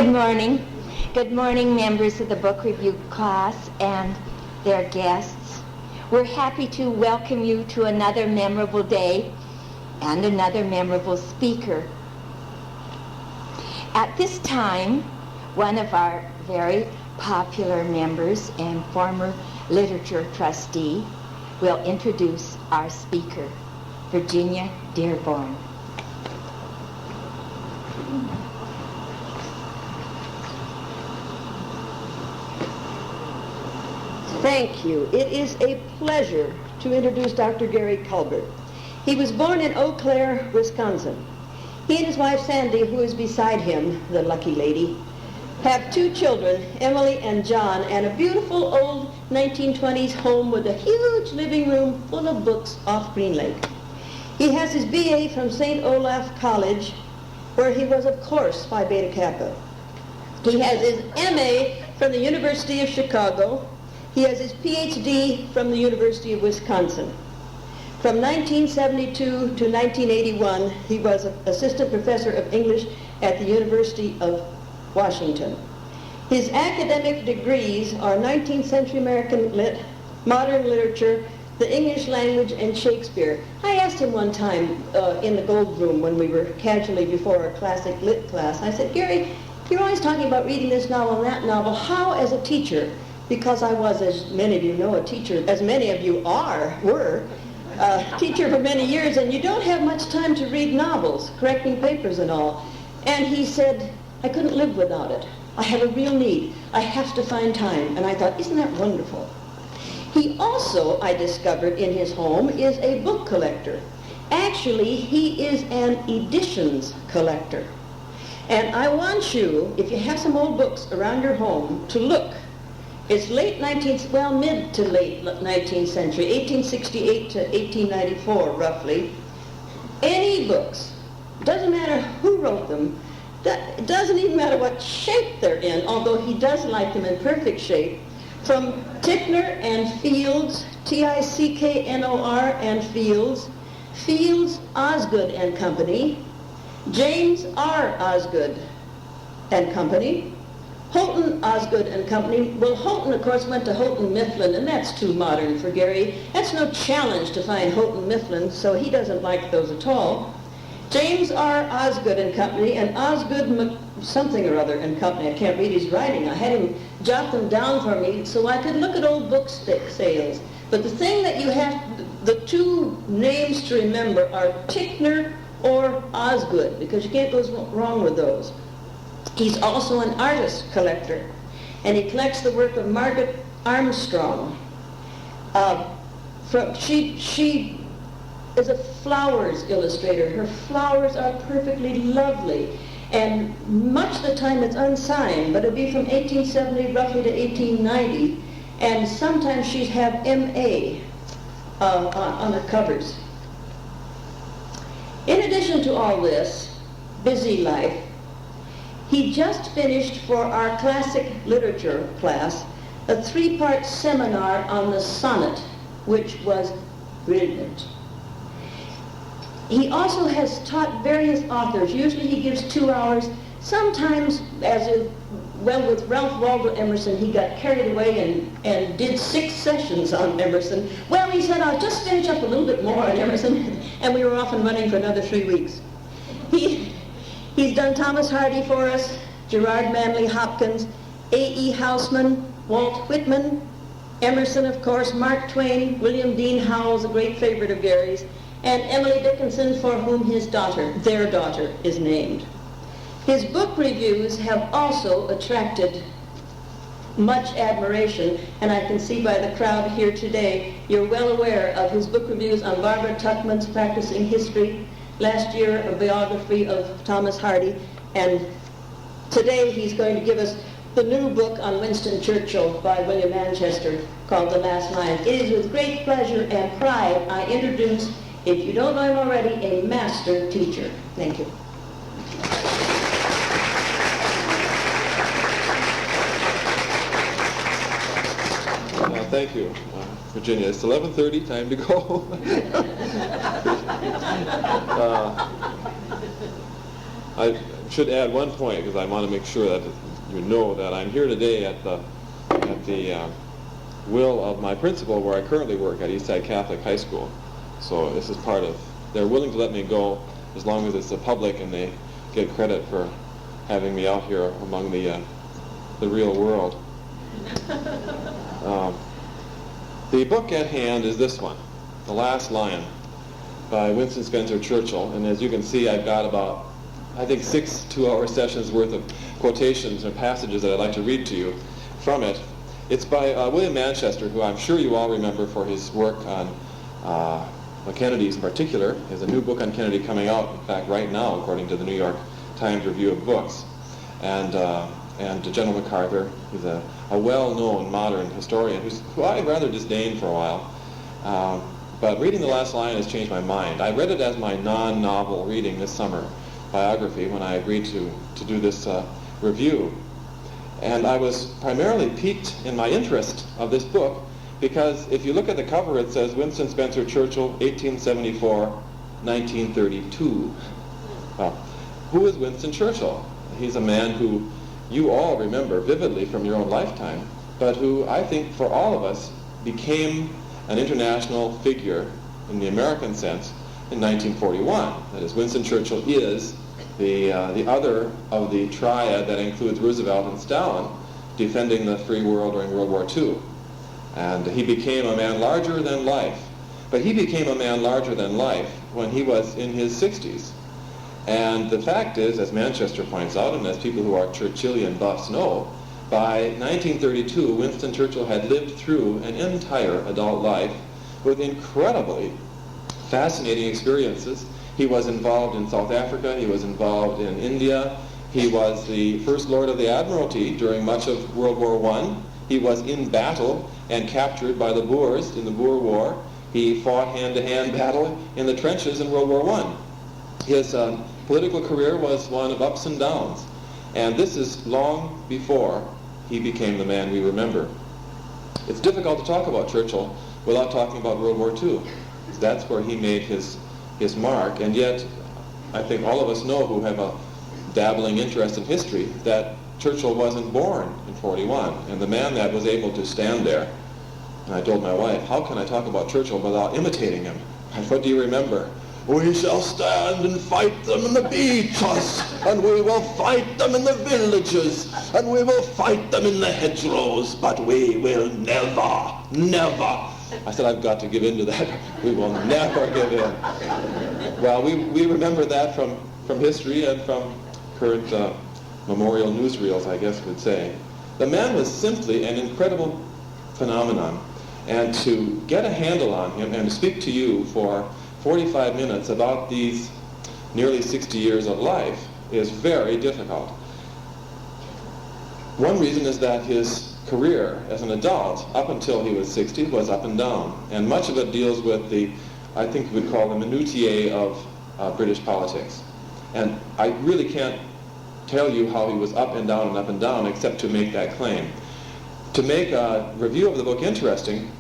Good morning. Good morning, members of the book review class and their guests. We're happy to welcome you to another memorable day and another memorable speaker. At this time, one of our very popular members and former literature trustee will introduce our speaker, Virginia Dearborn. Thank you. It is a pleasure to introduce Dr. Gary Culbert. He was born in Eau Claire, Wisconsin. He and his wife Sandy, who is beside him, the lucky lady, have two children, Emily and John, and a beautiful old 1920s home with a huge living room full of books off Green Lake. He has his BA from St. Olaf College, where he was, of course, Phi Beta Kappa. He has his MA from the University of Chicago. He has his PhD from the University of Wisconsin. From 1972 to 1981, he was an assistant professor of English at the University of Washington. His academic degrees are 19th century American Lit, modern literature, the English language, and Shakespeare. I asked him one time in the Gold Room when we were casually before a classic lit class, I said, Gary, you're always talking about reading this novel and that novel. How, as a teacher, because I was, as many of you know, a teacher, as many of you were, a teacher for many years, and you don't have much time to read novels, correcting papers and all. And he said, I couldn't live without it. I have a real need. I have to find time. And I thought, isn't that wonderful? He also, I discovered in his home, is a book collector. Actually, he is an editions collector. And I want you, if you have some old books around your home, to look. It's mid to late 19th century, 1868 to 1894, roughly. Any books, doesn't matter who wrote them, it doesn't even matter what shape they're in, although he does like them in perfect shape, from Ticknor and Fields, Ticknor and Fields, Fields, Osgood and Company, James R. Osgood and Company, Houghton, Osgood and Company. Well, Houghton, of course, went to Houghton Mifflin, and that's too modern for Gary. That's no challenge to find Houghton Mifflin, so he doesn't like those at all. James R. Osgood and Company, and Osgood something or other and Company. I can't read his writing. I had him jot them down for me so I could look at old book sales. But the thing that you have, the two names to remember are Ticknor or Osgood, because you can't go wrong with those. He's also an artist collector, and he collects the work of Margaret Armstrong. She is a flowers illustrator. Her flowers are perfectly lovely, and much of the time it's unsigned, but it'll be from 1870 roughly to 1890, and sometimes she'd have MA on her covers. In addition to all this busy life, he just finished for our classic literature class a 3-part seminar on the sonnet, which was brilliant. He also has taught various authors. Usually he gives 2 hours. Sometimes, with Ralph Waldo Emerson, he got carried away and did 6 sessions on Emerson. Well, he said, I'll just finish up a little bit more on Emerson, and we were off and running for another 3 weeks. He's done Thomas Hardy for us, Gerard Manley Hopkins, A.E. Housman, Walt Whitman, Emerson, of course, Mark Twain, William Dean Howells, a great favorite of Gary's, and Emily Dickinson, for whom their daughter, is named. His book reviews have also attracted much admiration, and I can see by the crowd here today, you're well aware of his book reviews on Barbara Tuchman's Practicing History, last year a biography of Thomas Hardy, and today he's going to give us the new book on Winston Churchill by William Manchester called The Last Line. It is with great pleasure and pride I introduce, if you don't know him already, a master teacher. Thank you. Thank you, Virginia. It's 11:30, time to go. I should add one point, because I want to make sure that you know that I'm here today at the will of my principal, where I currently work at Eastside Catholic High School. So this is part of, they're willing to let me go as long as it's the public and they get credit for having me out here among the real world. The book at hand is this one, The Last Lion, by Winston Spencer Churchill. And as you can see, I've got about, I think, 6 two-hour sessions worth of quotations and passages that I'd like to read to you from it. It's by William Manchester, who I'm sure you all remember for his work on Kennedys in particular. There's a new book on Kennedy coming out, in fact, right now, according to the New York Times Review of Books. And General MacArthur, he's a well-known modern historian who I rather disdained for a while. But reading The Last Lion has changed my mind. I read it as my non-novel reading this summer, biography, when I agreed to do this review. And I was primarily piqued in my interest of this book because if you look at the cover, it says Winston Spencer Churchill, 1874, 1932. Well, who is Winston Churchill? He's a man who you all remember vividly from your own lifetime, but who I think for all of us became an international figure in the American sense in 1941. That is, Winston Churchill is the other of the triad that includes Roosevelt and Stalin defending the free world during World War II. And he became a man larger than life. But he became a man larger than life when he was in his 60s. And the fact is, as Manchester points out, and as people who are Churchillian buffs know, by 1932, Winston Churchill had lived through an entire adult life with incredibly fascinating experiences. He was involved in South Africa, he was involved in India, he was the First Lord of the Admiralty during much of World War I. He was in battle and captured by the Boers in the Boer War. He fought hand-to-hand battle in the trenches in World War I. His political career was one of ups and downs. And this is long before he became the man we remember. It's difficult to talk about Churchill without talking about World War II. That's where he made his mark, and yet I think all of us know who have a dabbling interest in history that Churchill wasn't born in 41, and the man that was able to stand there, and I told my wife, how can I talk about Churchill without imitating him? And what do you remember? We shall stand and fight them in the beaches, and we will fight them in the villages, and we will fight them in the hedgerows, but we will never, never. I said, I've got to give in to that. We will never give in. Well, we remember that from history and from current memorial newsreels, I guess we'd say. The man was simply an incredible phenomenon. And to get a handle on him and to speak to you for 45 minutes about these nearly 60 years of life is very difficult. One reason is that his career as an adult, up until he was 60, was up and down. And much of it deals with the, I think we would call the minutiae of British politics. And I really can't tell you how he was up and down, except to make that claim. To make a review of the book interesting,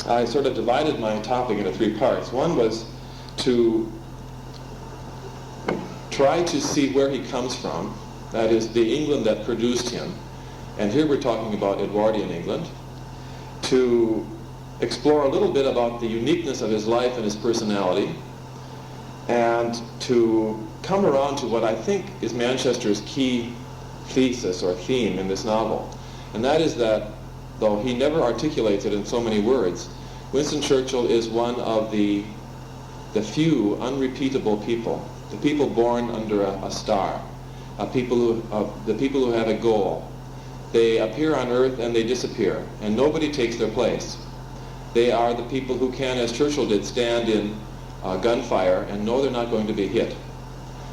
I sort of divided my topic into 3 parts. One was to try to see where he comes from, that is, the England that produced him. And here we're talking about Edwardian England. To explore a little bit about the uniqueness of his life and his personality, and to come around to what I think is Manchester's key thesis or theme in this novel. And that is that, though he never articulates it in so many words, Winston Churchill is one of the few unrepeatable people, the people born under a star, the people who have a goal. They appear on earth and they disappear, and nobody takes their place. They are the people who can, as Churchill did, stand in gunfire and know they're not going to be hit.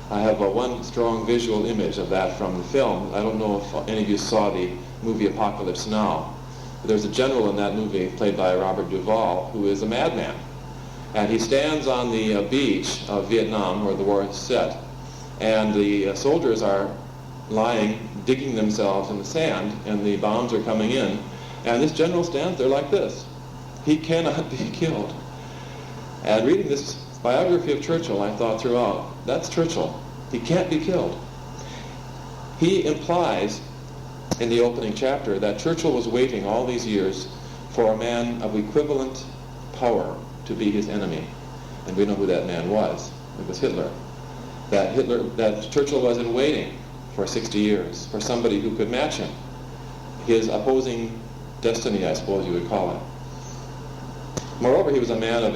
I have one strong visual image of that from the film. I don't know if any of you saw the movie Apocalypse Now. There's a general in that movie, played by Robert Duvall, who is a madman. And he stands on the beach of Vietnam, where the war is set, and the soldiers are lying, digging themselves in the sand, and the bombs are coming in. And this general stands there like this. He cannot be killed. And reading this biography of Churchill, I thought throughout, that's Churchill. He can't be killed. He implies in the opening chapter that Churchill was waiting all these years for a man of equivalent power to be his enemy. And we know who that man was. It was Hitler. That Churchill was in waiting for 60 years for somebody who could match him. His opposing destiny, I suppose you would call it. Moreover, he was a man of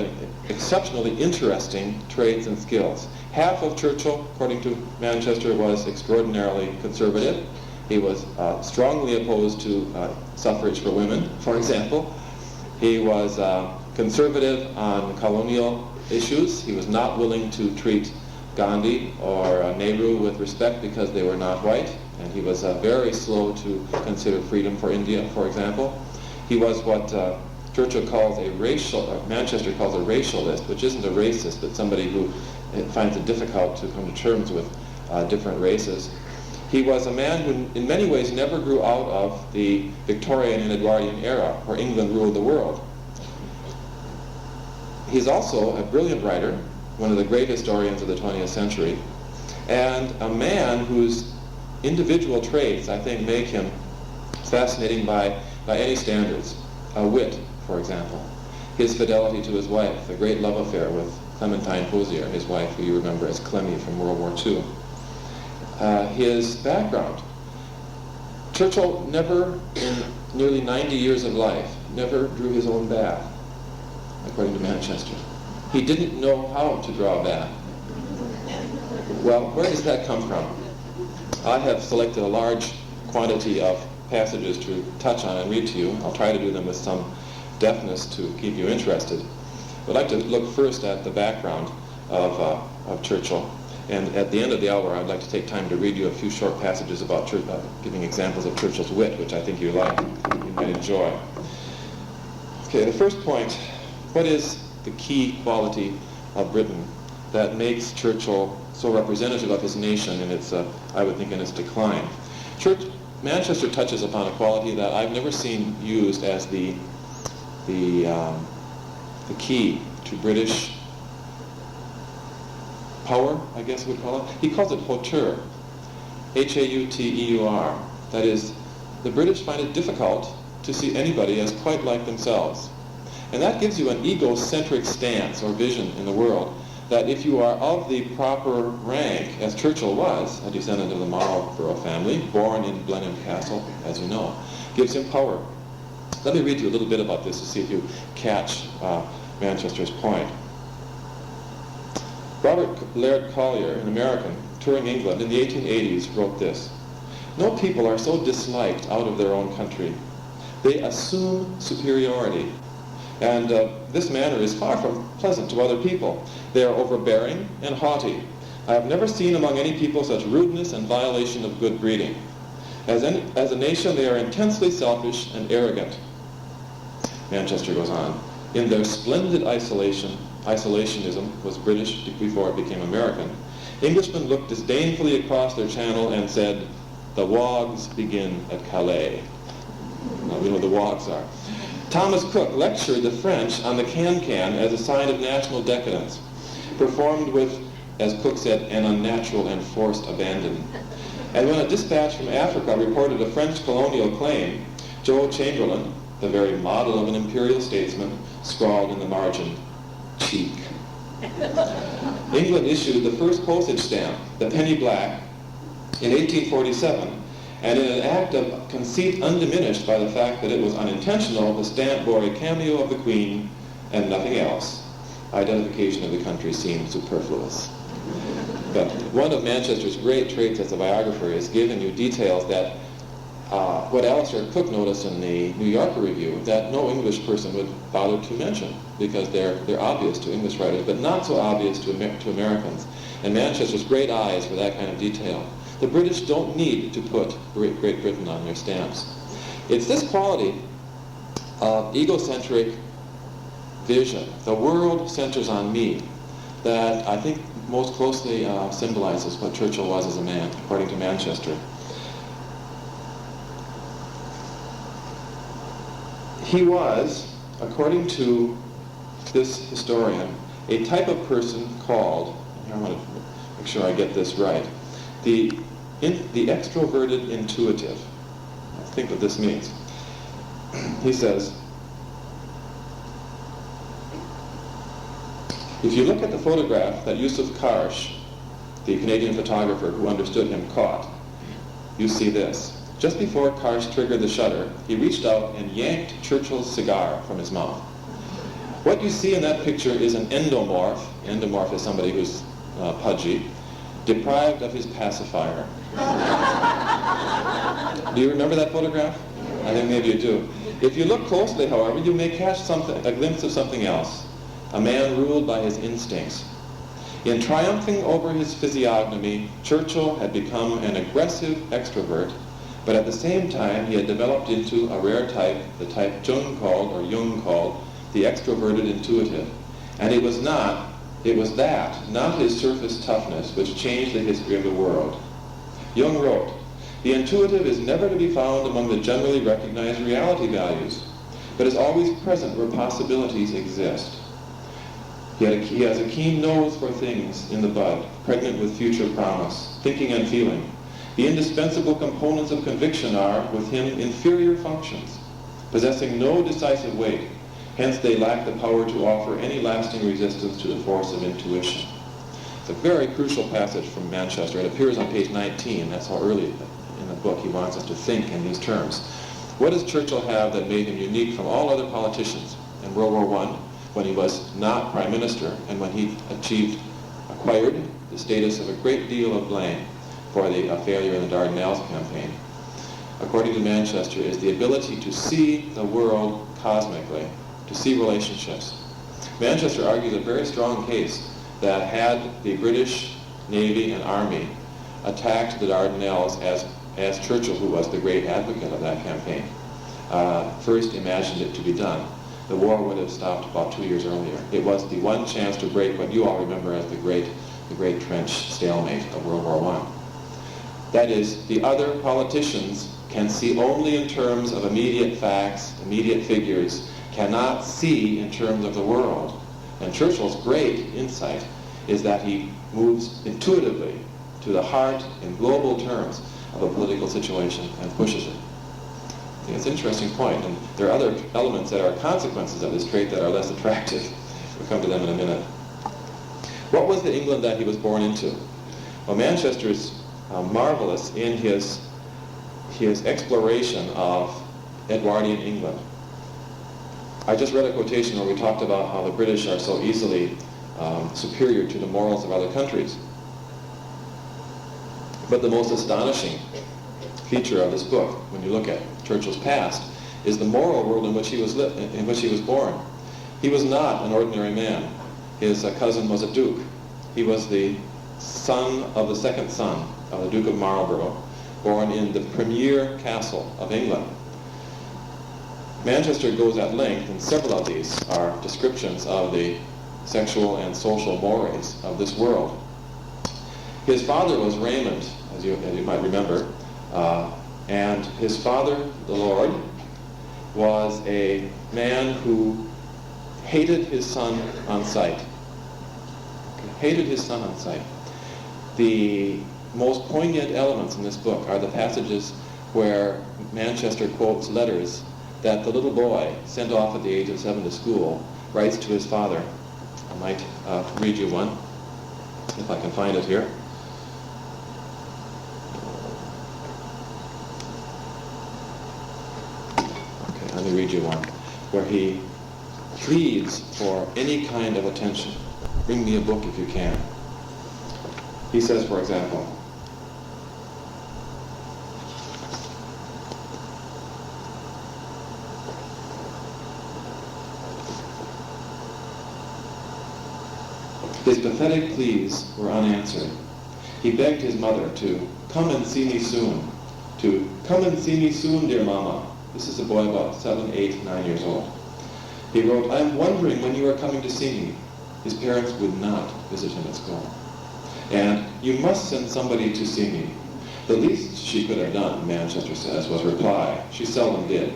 exceptionally interesting traits and skills. Half of Churchill, according to Manchester, was extraordinarily conservative. He was strongly opposed to suffrage for women, for example. He was conservative on colonial issues. He was not willing to treat Gandhi or Nehru with respect because they were not white. And he was very slow to consider freedom for India, for example. He was what Churchill calls Manchester calls a racialist, which isn't a racist, but somebody who finds it difficult to come to terms with different races. He was a man who in many ways never grew out of the Victorian and Edwardian era where England ruled the world. He's also a brilliant writer, one of the great historians of the 20th century, and a man whose individual traits, I think, make him fascinating by any standards. A wit, for example. His fidelity to his wife, the great love affair with Clementine, his wife, who you remember as Clemmy from World War II. His background. Churchill never, in nearly 90 years of life, never drew his own bath, according to Manchester. He didn't know how to draw a bath. Well, where does that come from? I have selected a large quantity of passages to touch on and read to you. I'll try to do them with some deftness to keep you interested. I'd like to look first at the background of Churchill. And at the end of the hour, I'd like to take time to read you a few short passages about giving examples of Churchill's wit, which I think you might enjoy. Okay, the first point, what is the key quality of Britain that makes Churchill so representative of his nation in its, I would think, in its decline? Manchester touches upon a quality that I've never seen used as the key to British power, I guess we'd call it. He calls it hauteur, H-A-U-T-E-U-R. That is, the British find it difficult to see anybody as quite like themselves. And that gives you an egocentric stance or vision in the world, that if you are of the proper rank, as Churchill was, a descendant of the Marlborough family, born in Blenheim Castle, as you know, gives him power. Let me read you a little bit about this to see if you catch Manchester's point. Robert Laird Collier, an American, touring England in the 1880s, wrote this: "No people are so disliked out of their own country. They assume superiority. And this manner is far from pleasant to other people. They are overbearing and haughty. I have never seen among any people such rudeness and violation of good breeding. As a nation, they are intensely selfish and arrogant." Manchester goes on, "In their splendid isolationism was British before it became American. Englishmen looked disdainfully across their channel and said, 'The Wogs begin at Calais.'" Now, we know what the Wogs are. Thomas Cook lectured the French on the can-can as a sign of national decadence, performed with, as Cook said, an unnatural and forced abandon. And when a dispatch from Africa reported a French colonial claim, Joe Chamberlain, the very model of an imperial statesman, scrawled in the margin, "Cheek." England issued the first postage stamp, the penny black, in 1847, and in an act of conceit undiminished by the fact that it was unintentional, the stamp bore a cameo of the Queen and nothing else. Identification of the country seemed superfluous. But one of Manchester's great traits as a biographer is giving you details that what Alistair Cook noticed in the New Yorker Review, that no English person would bother to mention because they're obvious to English writers, but not so obvious to Americans. And Manchester's great eye is for that kind of detail. The British don't need to put Great Britain on their stamps. It's this quality of egocentric vision, the world centers on me, that I think most closely symbolizes what Churchill was as a man, according to Manchester. He was, according to this historian, a type of person called, here I want to make sure I get this right. The extroverted intuitive. Let's think what this means. He says, if you look at the photograph that Yusuf Karsh, the Canadian photographer who understood him, caught, you see this. Just before Karsh triggered the shutter, he reached out and yanked Churchill's cigar from his mouth. What you see in that picture is an endomorph. Endomorph is somebody who's pudgy, deprived of his pacifier. Do you remember that photograph? I think maybe you do. If you look closely, however, you may catch a glimpse of something else. A man ruled by his instincts. In triumphing over his physiognomy, Churchill had become an aggressive extrovert, but at the same time he had developed into a rare type, the type Jung called, the extroverted intuitive. And it was not his surface toughness, which changed the history of the world. Jung wrote, "The intuitive is never to be found among the generally recognized reality values, but is always present where possibilities exist. He has a keen nose for things in the bud, pregnant with future promise, thinking and feeling. The indispensable components of conviction are, with him, inferior functions, possessing no decisive weight. Hence they lack the power to offer any lasting resistance to the force of intuition." It's a very crucial passage from Manchester. It appears on page 19. That's how early in the book he wants us to think in these terms. What does Churchill have that made him unique from all other politicians in World War I, when he was not prime minister and when he acquired the status of a great deal of blame for the failure in the Dardanelles campaign? According to Manchester, is the ability to see the world cosmically, to see relationships. Manchester argues a very strong case that had the British Navy and Army attacked the Dardanelles as Churchill, who was the great advocate of that campaign, first imagined it to be done, the war would have stopped about 2 years earlier. It was the one chance to break what you all remember as the great trench stalemate of World War I. That is, the other politicians can see only in terms of immediate facts, immediate figures, cannot see in terms of the world. And Churchill's great insight is that he moves intuitively to the heart in global terms of a political situation and pushes it. I think it's an interesting point, and there are other elements that are consequences of this trait that are less attractive. We'll come to them in a minute. What was the England that he was born into? Well, Manchester's marvelous in his exploration of Edwardian England. I just read a quotation where we talked about how the British are so easily superior to the morals of other countries. But the most astonishing feature of this book, when you look at Churchill's past, is the moral world in which he was born. He was not an ordinary man. His cousin was a duke. He was the son of the second son of the Duke of Marlborough, born in the premier castle of England. Manchester goes at length, and several of these are descriptions of the sexual and social mores of this world. His father was Raymond, as you might remember, and his father, the Lord, was a man who hated his son on sight. Hated his son on sight. The most poignant elements in this book are the passages where Manchester quotes letters that the little boy, sent off at the age of 7 to school, writes to his father. I might read you one, if I can find it here. Okay, let me read you one, where he pleads for any kind of attention. Bring me a book if you can. He says, for example, his pathetic pleas were unanswered. He begged his mother to come and see me soon. Come and see me soon, dear Mama. This is a boy about 7, 8, 9 years old. He wrote, "I am wondering when you are coming to see me." His parents would not visit him at school. And "you must send somebody to see me." The least she could have done, Manchester says, was reply. She seldom did.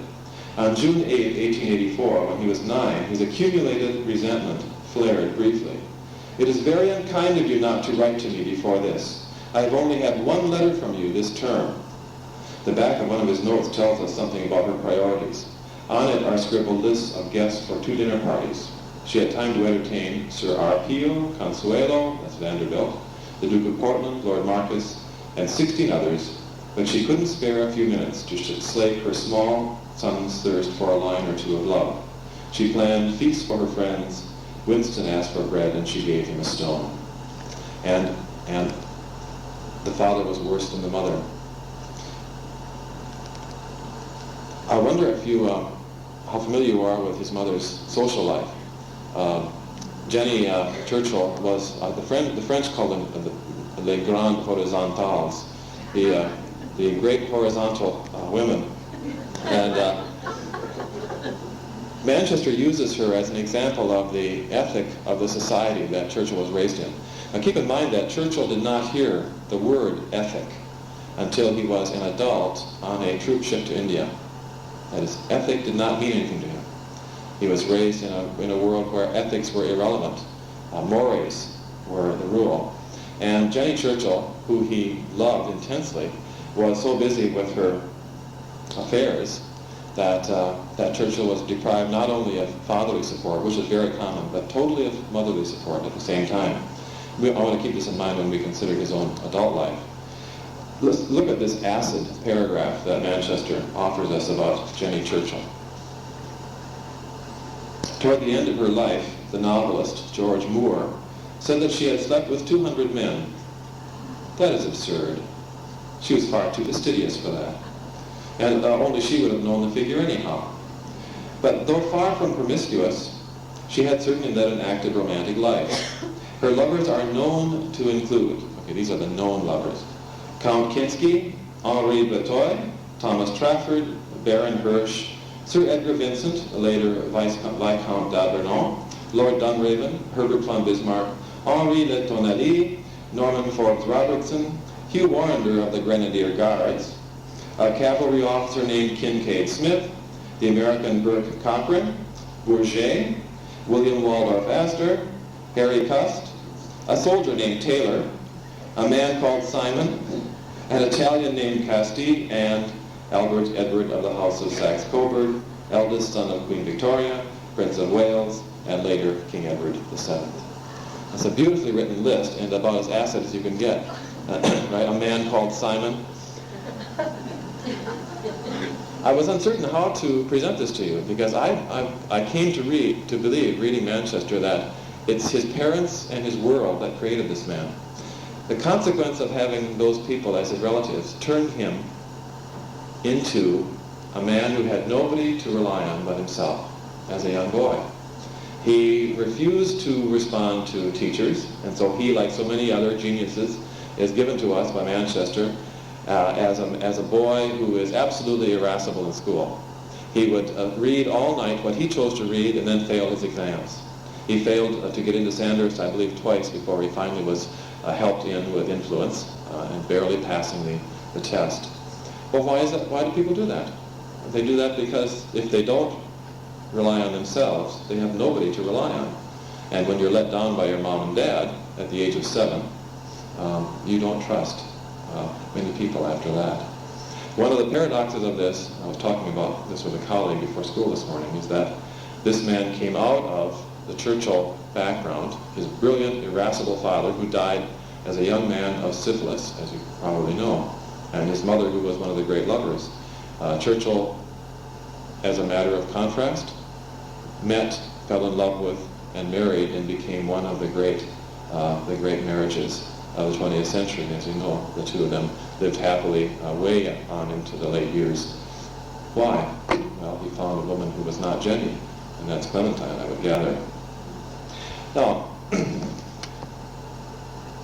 On June 8, 1884, when he was 9, his accumulated resentment flared briefly. It is very unkind of you not to write to me before this. I have only had one letter from you this term. The back of one of his notes tells us something about her priorities. On it are scribbled lists of guests for 2 dinner parties. She had time to entertain Sir R. Peel, Consuelo, that's Vanderbilt, the Duke of Portland, Lord Marcus, and 16 others, but she couldn't spare a few minutes to slake her small son's thirst for a line or two of love. She planned feasts for her friends. Winston asked for bread, and she gave him a stone. And the father was worse than the mother. I wonder if you, how familiar you are with his mother's social life. Jenny Churchill was, the French called them les grandes horizontales, the great horizontal women. And Manchester uses her as an example of the ethic of the society that Churchill was raised in. Now keep in mind that Churchill did not hear the word ethic until he was an adult on a troop ship to India. That is, ethic did not mean anything to him. He was raised in a world where ethics were irrelevant. Mores were the rule. And Jenny Churchill, who he loved intensely, was so busy with her affairs that Churchill was deprived not only of fatherly support, which is very common, but totally of motherly support at the same time. I want to keep this in mind when we consider his own adult life. Let's look at this acid paragraph that Manchester offers us about Jenny Churchill. Toward the end of her life, the novelist, George Moore, said that she had slept with 200 men. That is absurd. She was far too fastidious for that. And only she would have known the figure anyhow. But though far from promiscuous, she had certainly led an active romantic life. Her lovers are known to include, okay, these are the known lovers, Count Kinsky, Henri Breteuil, Thomas Trafford, Baron Hirsch, Sir Edgar Vincent, later Viscount d'Alvernon, Lord Dunraven, Herbert von Bismarck, Henri Le Tonnelly, Norman Forbes Robertson, Hugh Warrender of the Grenadier Guards, a cavalry officer named Kincaid Smith, the American Burke Cochran, Bourget, William Waldorf Astor, Harry Cust, a soldier named Taylor, a man called Simon, an Italian named Casti, and Albert Edward of the House of Saxe-Coburg, eldest son of Queen Victoria, Prince of Wales, and later King Edward VII. It's a beautifully written list, and about as acid as you can get. Right? A man called Simon. I was uncertain how to present this to you, because I came to believe, reading Manchester, that it's his parents and his world that created this man. The consequence of having those people as his relatives turned him into a man who had nobody to rely on but himself as a young boy. He refused to respond to teachers, and so he, like so many other geniuses, is given to us by Manchester as a boy who is absolutely irascible in school. He would read all night what he chose to read and then fail his exams. He failed to get into Sandhurst, I believe, twice before he finally was helped in with influence and barely passing the test. Well, why is that? Why do people do that? They do that because if they don't rely on themselves, they have nobody to rely on. And when you're let down by your mom and dad at the age of 7, you don't trust many people after that. One of the paradoxes of this, I was talking about this with a colleague before school this morning, is that this man came out of the Churchill background, his brilliant, irascible father, who died as a young man of syphilis, as you probably know, and his mother, who was one of the great lovers. Churchill, as a matter of contrast, met, fell in love with, and married, and became one of the great marriages of the 20th century. As you know, the two of them lived happily way on into the late years. Why? Well, he found a woman who was not Jenny, and that's Clementine, I would gather. Now,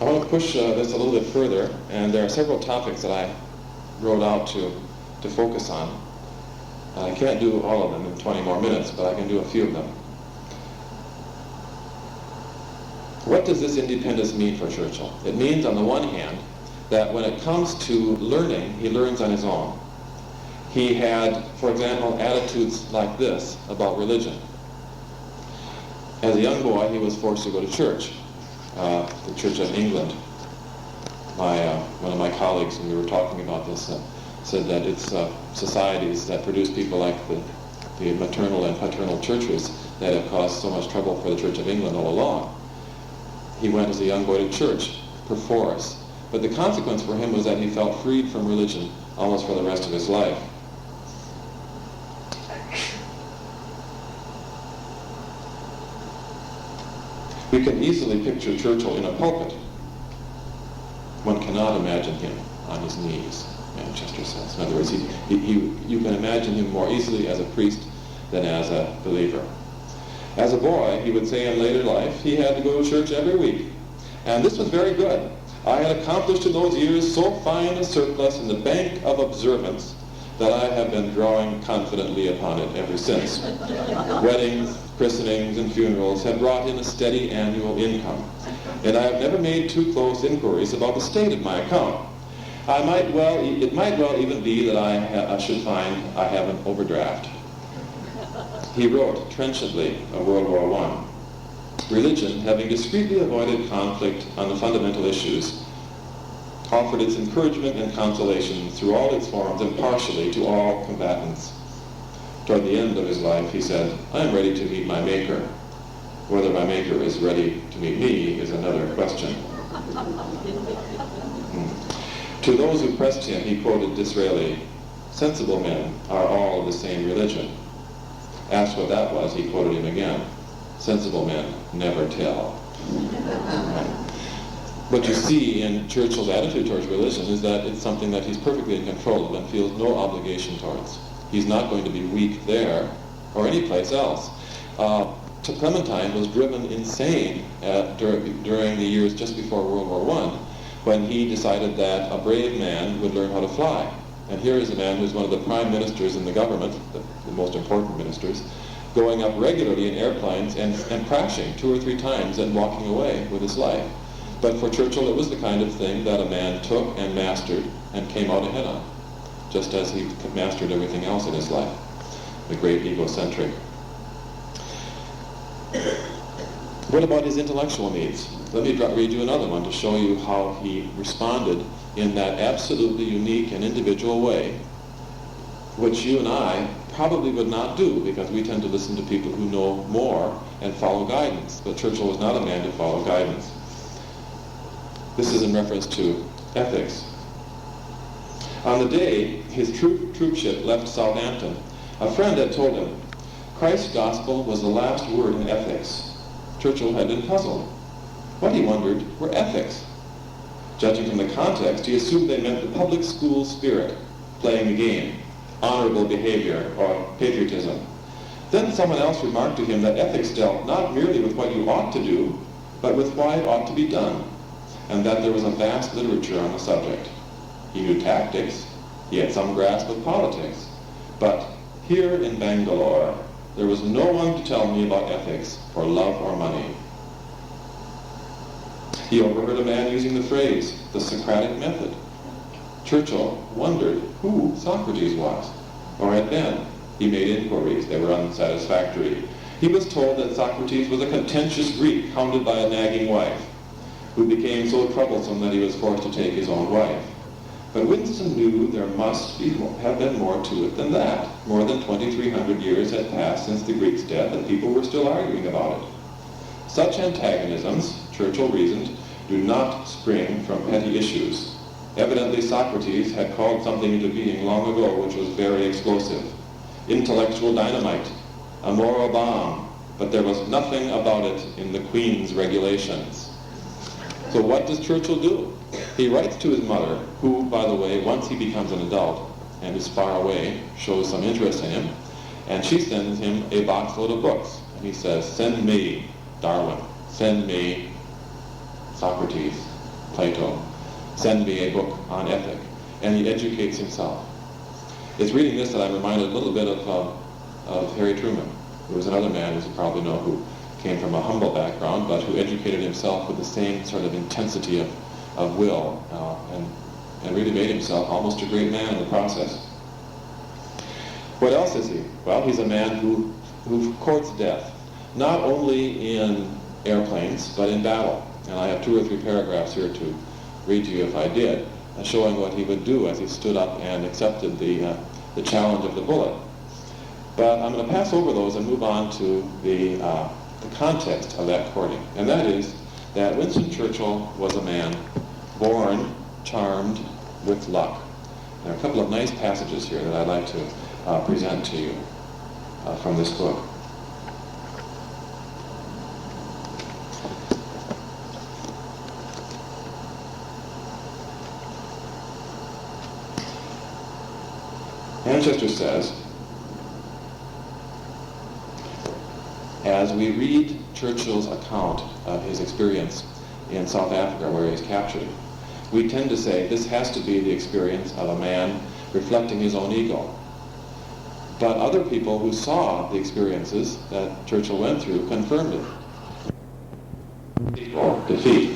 I want to push this a little bit further, and there are several topics that I wrote out to focus on. I can't do all of them in 20 more minutes, but I can do a few of them. What does this independence mean for Churchill? It means, on the one hand, that when it comes to learning, he learns on his own. He had, for example, attitudes like this about religion. As a young boy, he was forced to go to church. the Church of England. One of my colleagues, when we were talking about this, said that it's societies that produce people like the maternal and paternal churches that have caused so much trouble for the Church of England all along. He went as a young boy to church, perforce, but the consequence for him was that he felt freed from religion almost for the rest of his life. We can easily picture Churchill in a pulpit. One cannot imagine him on his knees, Manchester says. In other words, you can imagine him more easily as a priest than as a believer. As a boy, he would say in later life, he had to go to church every week. And this was very good. I had accomplished in those years so fine a surplus in the bank of observance that I have been drawing confidently upon it ever since. Weddings, christenings, and funerals have brought in a steady annual income, and I have never made too close inquiries about the state of my account. It might well even be that I should find I have an overdraft. He wrote trenchantly of World War I. Religion, having discreetly avoided conflict on the fundamental issues, offered its encouragement and consolation through all its forms impartially to all combatants. Toward the end of his life, he said, I am ready to meet my Maker. Whether my Maker is ready to meet me is another question. To those who pressed him, he quoted Disraeli, sensible men are all of the same religion. Asked what that was, he quoted him again, sensible men never tell. What you see in Churchill's attitude towards religion is that it's something that he's perfectly in control of and feels no obligation towards. He's not going to be weak there or any place else. Clementine was driven insane during the years just before World War I when he decided that a brave man would learn how to fly. And here is a man who's one of the prime ministers in the government, the most important ministers, going up regularly in airplanes and crashing 2 or 3 times and walking away with his life. But for Churchill, it was the kind of thing that a man took and mastered and came out ahead on, just as he mastered everything else in his life, the great egocentric. What about his intellectual needs? Let me read you another one to show you how he responded in that absolutely unique and individual way, which you and I probably would not do because we tend to listen to people who know more and follow guidance. But Churchill was not a man to follow guidance. This is in reference to ethics. On the day his troopship left Southampton, a friend had told him, Christ's gospel was the last word in ethics. Churchill had been puzzled. What, he wondered, were ethics? Judging from the context, he assumed they meant the public school spirit, playing the game, honorable behavior, or patriotism. Then someone else remarked to him that ethics dealt not merely with what you ought to do, but with why it ought to be done, and that there was a vast literature on the subject. He knew tactics, he had some grasp of politics, but here in Bangalore, there was no one to tell me about ethics for love or money. He overheard a man using the phrase, the Socratic method. Churchill wondered who Socrates was, or had been. He made inquiries. They were unsatisfactory. He was told that Socrates was a contentious Greek hounded by a nagging wife, who became so troublesome that he was forced to take his own wife. But Winston knew there must have been more to it than that. More than 2,300 years had passed since the Greek's death, and people were still arguing about it. Such antagonisms, Churchill reasoned, do not spring from petty issues. Evidently Socrates had called something into being long ago which was very explosive. Intellectual dynamite, a moral bomb, but there was nothing about it in the Queen's regulations. So what does Churchill do? He writes to his mother, who, by the way, once he becomes an adult and is far away, shows some interest in him, and she sends him a box load of books. And he says, send me Darwin, send me Socrates, Plato, send me a book on ethic. And he educates himself. It's reading this that I'm reminded a little bit of Harry Truman, who was another man, as you probably know, who came from a humble background, but who educated himself with the same sort of intensity of will, and really made himself almost a great man in the process. What else is he? Well, he's a man who courts death, not only in airplanes, but in battle. And I have 2 or 3 paragraphs here to read to you if I did, showing what he would do as he stood up and accepted the challenge of the bullet. But I'm going to pass over those and move on to the context of that courting. And that is that Winston Churchill was a man born charmed with luck. There are a couple of nice passages here that I'd like to present to you from this book. Manchester says, as we read Churchill's account of his experience in South Africa where he was captured, we tend to say this has to be the experience of a man reflecting his own ego. But other people who saw the experiences that Churchill went through confirmed it. Defeat.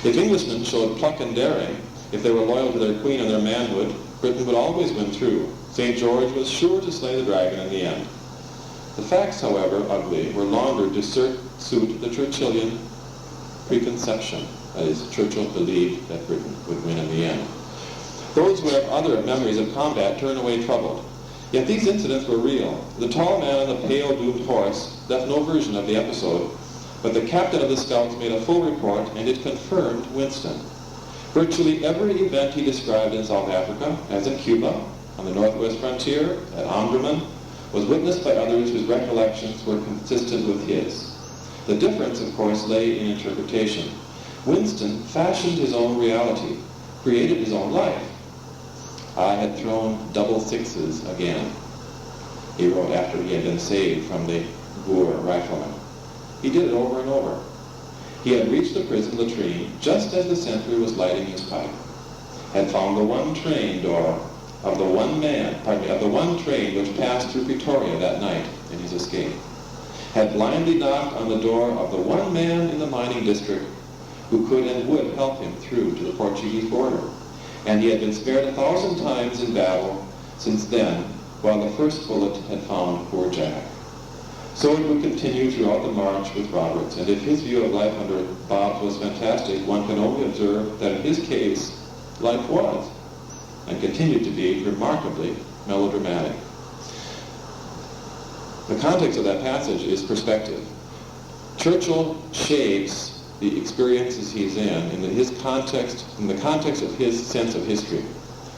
If Englishmen showed pluck and daring, if they were loyal to their queen and their manhood, Britain would always win through. St. George was sure to slay the dragon in the end. The facts, however, ugly, were longer to suit the Churchillian preconception. That is, Churchill believed that Britain would win in the end. Those who have other memories of combat turn away troubled. Yet these incidents were real. The tall man on the pale, doomed horse left no version of the episode, but the captain of the scouts made a full report, and it confirmed Winston. Virtually every event he described in South Africa, as in Cuba, on the northwest frontier, at Omdurman, was witnessed by others whose recollections were consistent with his. The difference, of course, lay in interpretation. Winston fashioned his own reality, created his own life. I had thrown double sixes again, he wrote after he had been saved from the Boer riflemen. He did it over and over. He had reached the prison latrine just as the sentry was lighting his pipe, had found the one train door of the one train which passed through Pretoria that night in his escape, had blindly knocked on the door of the one man in the mining district who could and would help him through to the Portuguese border. And he had been spared 1,000 times in battle since then, while the first bullet had found poor Jack. So it would continue throughout the march with Roberts, and if his view of life under Bobs was fantastic, one can only observe that in his case, life was, and continued to be, remarkably melodramatic. The context of that passage is perspective. Churchill shapes the experiences he's in the context of his sense of history.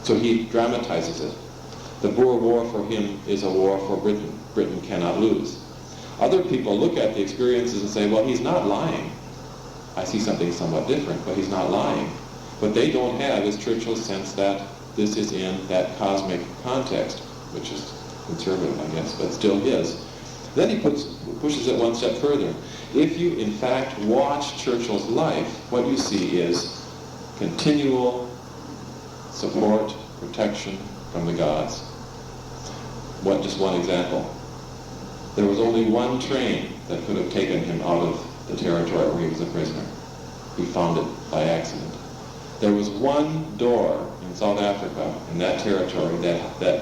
So he dramatizes it. The Boer War for him is a war for Britain. Britain cannot lose. Other people look at the experiences and say, well, he's not lying. I see something somewhat different, but he's not lying. What they don't have is Churchill's sense that this is in that cosmic context, which is conservative, I guess, but still his. Then he pushes it one step further. If you, in fact, watch Churchill's life, what you see is continual support, protection from the gods. Just one example. There was only one train that could have taken him out of the territory where he was a prisoner. He found it by accident. There was one door in South Africa, in that territory, that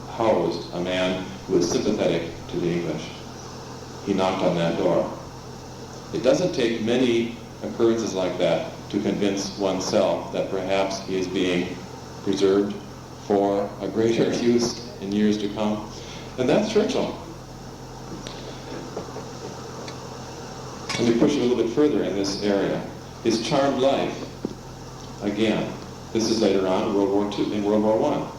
housed a man who was sympathetic to the English. He knocked on that door. It doesn't take many occurrences like that to convince oneself that perhaps he is being preserved for a greater use in years to come. And that's Churchill. Let me push it a little bit further in this area. His charmed life, again, this is later on in World War II, in World War I.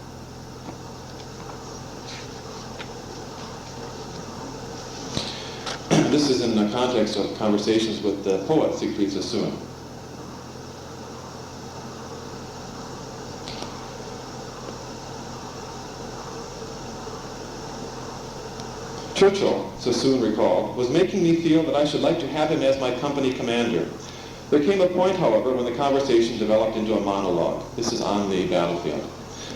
This is in the context of conversations with the poet Siegfried Sassoon. Churchill, Sassoon recalled, was making me feel that I should like to have him as my company commander. There came a point, however, when the conversation developed into a monologue. This is on the battlefield.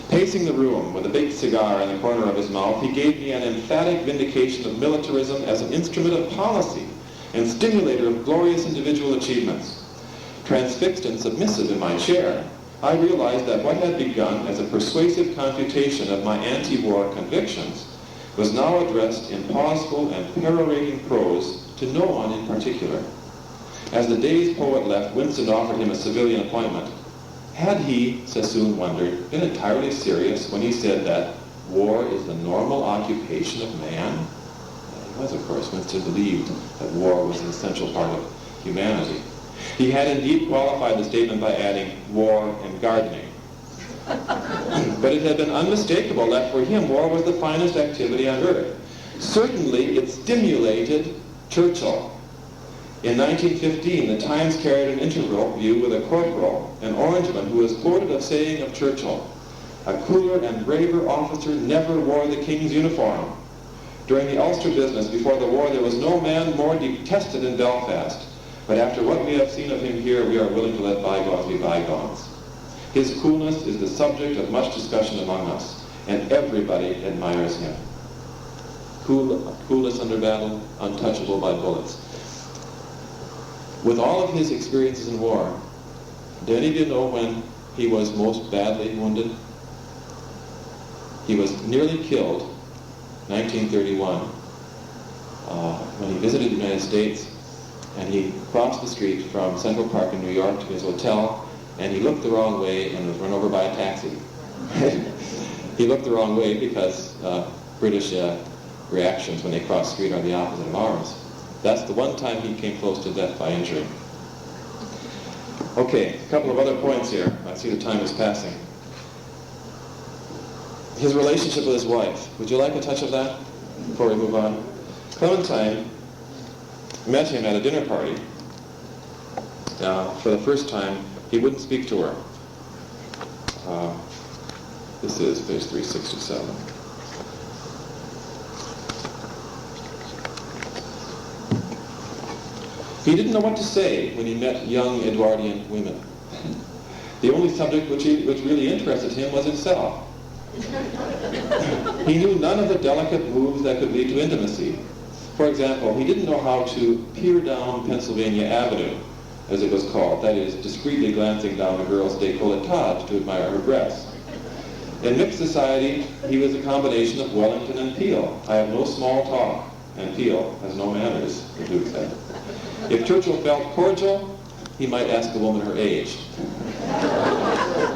Pacing the room with a big cigar in the corner of his mouth, he gave me an emphatic vindication of militarism as an instrument of policy and stimulator of glorious individual achievements. Transfixed and submissive in my chair, I realized that what had begun as a persuasive confutation of my anti-war convictions was now addressed in pauseful and perorating prose to no one in particular. As the day's poet left, Winston offered him a civilian appointment. Had he, Sassoon wondered, been entirely serious when he said that war is the normal occupation of man? He was, of course. Winston believed that war was an essential part of humanity. He had indeed qualified the statement by adding war and gardening. But it had been unmistakable that for him war was the finest activity on earth. Certainly it stimulated Churchill. In 1915, the Times carried an interview with a corporal, an Orangeman, who was quoted as saying of Churchill, "A cooler and braver officer never wore the King's uniform. During the Ulster business before the war, there was no man more detested in Belfast. But after what we have seen of him here, we are willing to let bygones be bygones. His coolness is the subject of much discussion among us, and everybody admires him." Coolest under battle, untouchable by bullets. With all of his experiences in war, did any of you know when he was most badly wounded? He was nearly killed, 1931, when he visited the United States, and he crossed the street from Central Park in New York to his hotel, and he looked the wrong way and was run over by a taxi. He looked the wrong way because British reactions when they cross the street are the opposite of ours. That's the one time he came close to death by injury. Okay, a couple of other points here. I see the time is passing. His relationship with his wife. Would you like a touch of that before we move on? Clementine met him at a dinner party. For the first time, he wouldn't speak to her. This is page 367. He didn't know what to say when he met young Edwardian women. The only subject which really interested him was himself. He knew none of the delicate moves that could lead to intimacy. For example, he didn't know how to peer down Pennsylvania Avenue, as it was called, that is, discreetly glancing down a girl's décolletage to admire her breasts. In mixed society, he was a combination of Wellington and Peel. I have no small talk, and Peel has no manners, the Duke said. If Churchill felt cordial, he might ask the woman her age.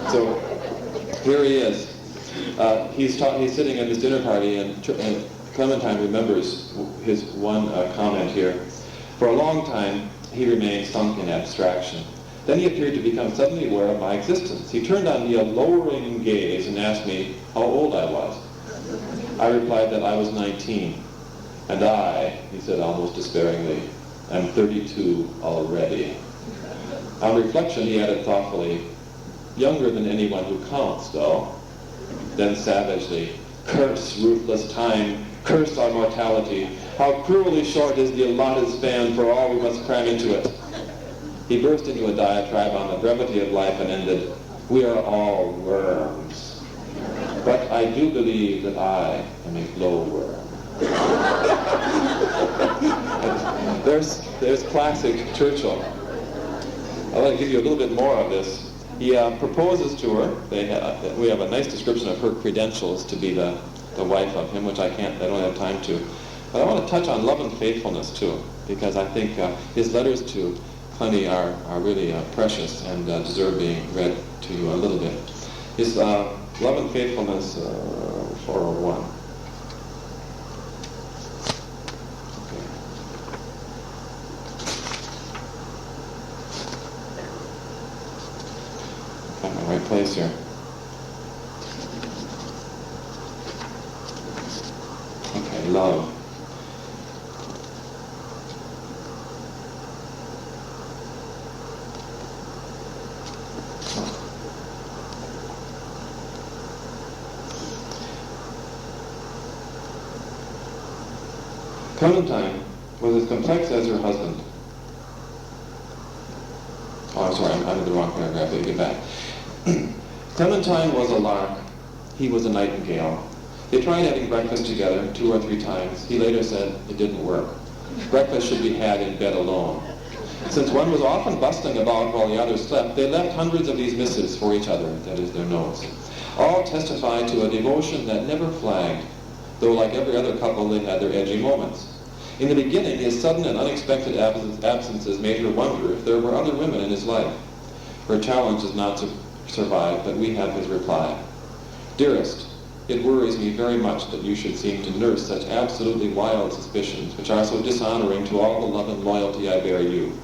So here he is. He's sitting at this dinner party, and Clementine remembers his one comment here. For a long time, he remained sunk in abstraction. Then he appeared to become suddenly aware of my existence. He turned on me a lowering gaze and asked me how old I was. I replied that I was 19. And I, he said almost despairingly, am 32 already. On reflection, he added thoughtfully, younger than anyone who counts, though. Then savagely, curse ruthless time, curse our mortality. How cruelly short is the allotted span for all we must cram into it. He burst into a diatribe on the brevity of life and ended, we are all worms. But I do believe that I am a glowworm. There's classic Churchill. I want to give you a little bit more of this. He proposes to her. We have a nice description of her credentials to be the wife of him, which I don't have time to. But I want to touch on love and faithfulness too, because I think his letters to Clemmy are really precious and deserve being read to you a little bit. His love and faithfulness, 401. Got my right place here. Okay, love. Clementine was as complex as her husband. Oh, I'm sorry, I'm in the wrong paragraph. Let me get back. Clementine was a lark. He was a nightingale. They tried having breakfast together 2 or 3 times. He later said it didn't work. Breakfast should be had in bed alone. Since one was often bustling about while the other slept, they left hundreds of these missives for each other, that is, their notes. All testified to a devotion that never flagged, though like every other couple, they had their edgy moments. In the beginning, his sudden and unexpected absences made her wonder if there were other women in his life. Her challenge is not to survive, but we have his reply. Dearest, it worries me very much that you should seem to nurse such absolutely wild suspicions, which are so dishonoring to all the love and loyalty I bear you,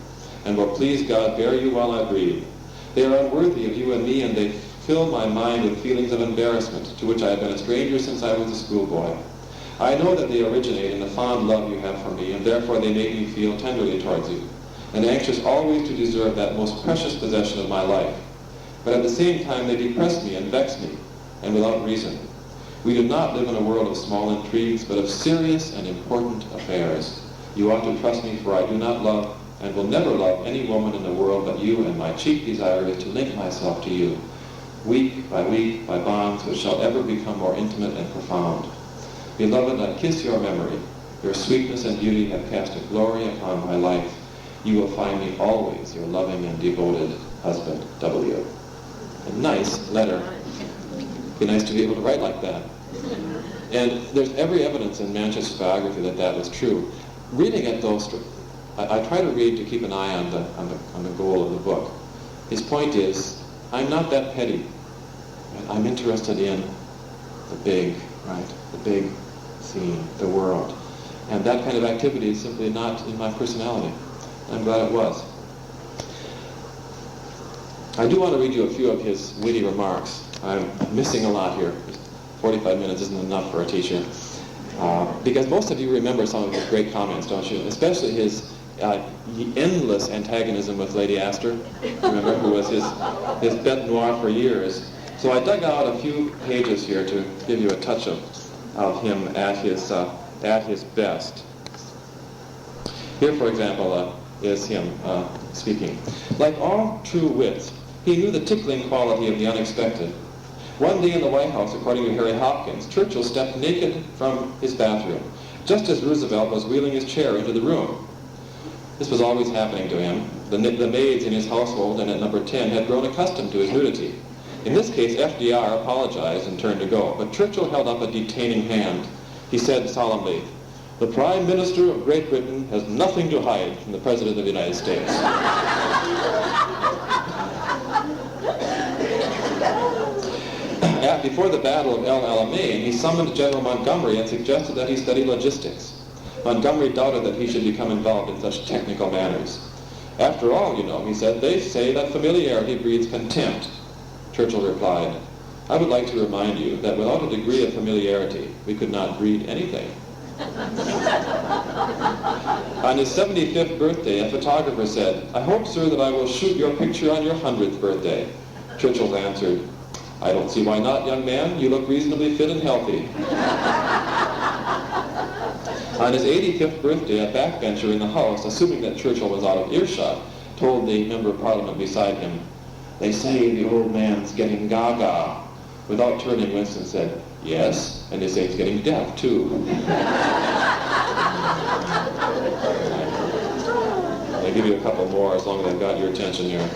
and will please God bear you while I breathe. They are unworthy of you and me, and they fill my mind with feelings of embarrassment, to which I have been a stranger since I was a schoolboy. I know that they originate in the fond love you have for me, and therefore they make me feel tenderly towards you, and anxious always to deserve that most precious possession of my life. But at the same time they depress me and vex me, and without reason. We do not live in a world of small intrigues, but of serious and important affairs. You ought to trust me, for I do not love, and will never love, any woman in the world but you, and my chief desire is to link myself to you, week, by bonds which shall ever become more intimate and profound. Beloved, I kiss your memory. Your sweetness and beauty have cast a glory upon my life. You will find me always your loving and devoted husband, W. A nice letter. Be nice to be able to write like that. And there's every evidence in Manchester's biography that that was true. Reading it, though, I try to read to keep an eye on the goal of the book. His point is, I'm not that petty. I'm interested in the big, right? The big scene, the world. And that kind of activity is simply not in my personality. I'm glad it was. I do want to read you a few of his witty remarks. I'm missing a lot here. 45 minutes isn't enough for a teacher. Because most of you remember some of his great comments, don't you? Especially his endless antagonism with Lady Astor, remember, who was his bête noire for years. So I dug out a few pages here to give you a touch of him at his best. Here, for example, is him speaking. Like all true wits, he knew the tickling quality of the unexpected. One day in the White House, according to Harry Hopkins, Churchill stepped naked from his bathroom, just as Roosevelt was wheeling his chair into the room. This was always happening to him. The maids in his household and at number 10 had grown accustomed to his nudity. In this case, FDR apologized and turned to go, but Churchill held up a detaining hand. He said solemnly, "The Prime Minister of Great Britain has nothing to hide from the President of the United States." Before the Battle of El Alamein, he summoned General Montgomery and suggested that he study logistics. Montgomery doubted that he should become involved in such technical matters. "After all, you know," he said, "they say that familiarity breeds contempt." Churchill replied, "I would like to remind you that without a degree of familiarity, we could not breed anything." On his 75th birthday, a photographer said, "I hope, sir, that I will shoot your picture on your 100th birthday." Churchill answered, "I don't see why not, young man. You look reasonably fit and healthy." On his 85th birthday, a backbencher in the House, assuming that Churchill was out of earshot, told the member of Parliament beside him, "They say the old man's getting gaga." Without turning, Winston said, "Yes, and they say he's getting deaf, too." I'll give you a couple more as long as I've got your attention here.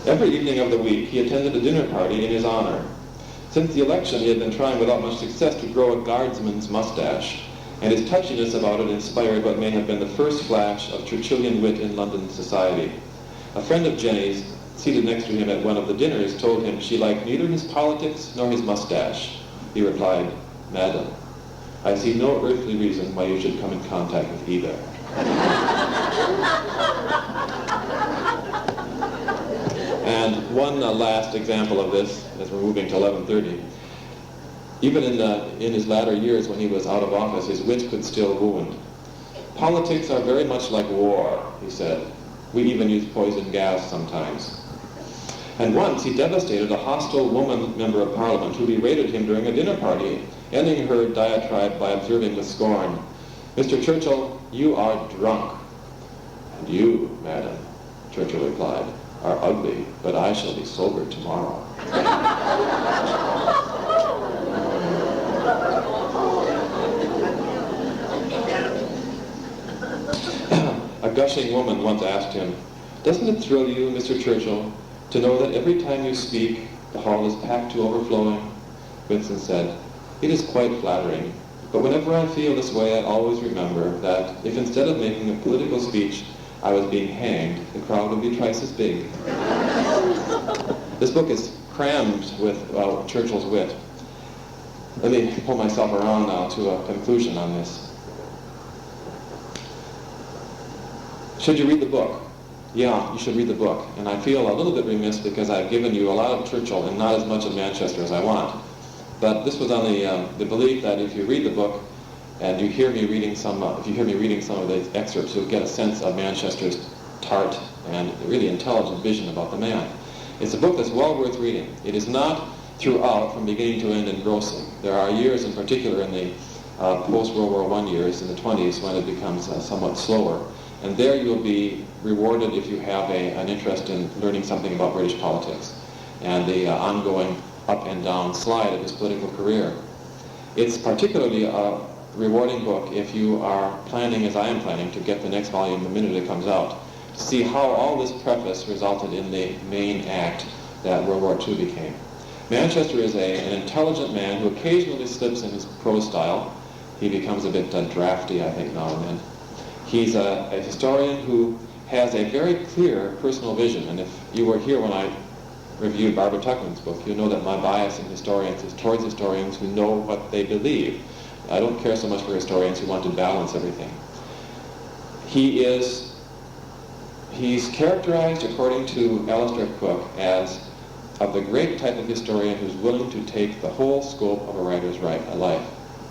Every evening of the week, he attended a dinner party in his honor. Since the election, he had been trying without much success to grow a guardsman's mustache, and his touchiness about it inspired what may have been the first flash of Churchillian wit in London society. A friend of Jenny's, seated next to him at one of the dinners, told him she liked neither his politics nor his mustache. He replied, "Madam, I see no earthly reason why you should come in contact with either." And one last example of this, as we're moving to 11:30. Even in his latter years when he was out of office, his wit could still wound. "Politics are very much like war," he said. "We even use poison gas sometimes." And once he devastated a hostile woman member of Parliament who berated him during a dinner party, ending her diatribe by observing with scorn, "Mr. Churchill, you are drunk." "And you, madam," Churchill replied, "are ugly, but I shall be sober tomorrow." A gushing woman once asked him, "Doesn't it thrill you, Mr. Churchill, to know that every time you speak, the hall is packed to overflowing? Winston said, "It is quite flattering, but whenever I feel this way I always remember that if instead of making a political speech I was being hanged, the crowd would be twice as big." This book is crammed with Churchill's wit. Let me pull myself around now to a conclusion on this. Should you read the book? Yeah, you should read the book. And I feel a little bit remiss because I've given you a lot of Churchill and not as much of Manchester as I want. But this was on the belief that if you read the book and you hear me reading some, if you hear me reading some of the excerpts, you'll get a sense of Manchester's tart and really intelligent vision about the man. It's a book that's well worth reading. It is not throughout, from beginning to end, engrossing. There are years in particular in the post-World War I years, in the 20s, when it becomes somewhat slower. And there you'll be rewarded if you have an interest in learning something about British politics and the ongoing up and down slide of his political career. It's particularly a rewarding book if you are planning, as I am planning, to get the next volume the minute it comes out, to see how all this preface resulted in the main act that World War II became. Manchester is an intelligent man who occasionally slips in his prose style. He becomes a bit drafty, I think, now and then. He's a historian who has a very clear personal vision, and if you were here when I reviewed Barbara Tuchman's book, you know that my bias in historians is towards historians who know what they believe. I don't care so much for historians who want to balance everything. He's characterized, according to Alistair Cook, as of the great type of historian who's willing to take the whole scope of a writer's life,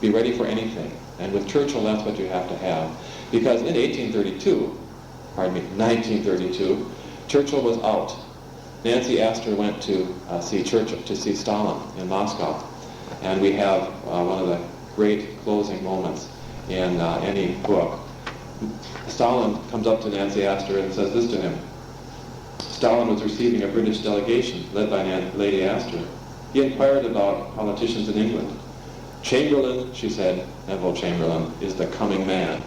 be ready for anything. And with Churchill, that's what you have to have. Because in 1932, Churchill was out. Nancy Astor went to see Churchill, to see Stalin in Moscow. And we have one of the great closing moments in any book. Stalin comes up to Nancy Astor and says this to him. Stalin was receiving a British delegation led by Lady Astor. He inquired about politicians in England. Chamberlain, she said, Neville Chamberlain, is the coming man.